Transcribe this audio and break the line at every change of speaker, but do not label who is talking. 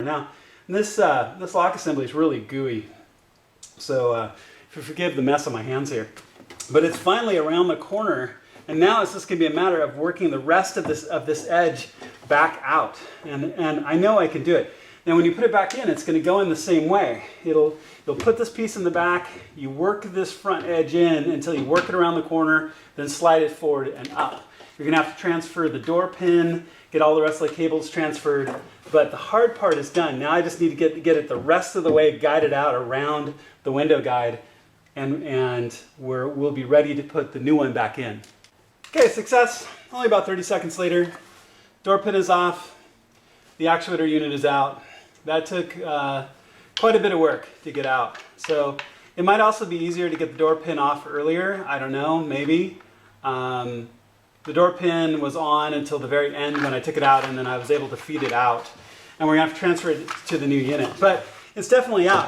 Now, this lock assembly is really gooey, so if you forgive the mess on my hands here. But it's finally around the corner, and now it's just going to be a matter of working the rest of this edge back out. And I know I can do it. Now when you put it back in, it's going to go in the same way. You'll put this piece in the back, you work this front edge in until you work it around the corner, then slide it forward and up. You're going to have to transfer the door pin, get all the rest of the cables transferred, but the hard part is done. Now I just need to get it the rest of the way guided out around the window guide, and we'll be ready to put the new one back in. Okay, success. Only about 30 seconds later. Door pin is off. The actuator unit is out. That took quite a bit of work to get out. So it might also be easier to get the door pin off earlier. I don't know, maybe. The door pin was on until the very end when I took it out, and then I was able to feed it out. And we're going to have to transfer it to the new unit. But it's definitely out.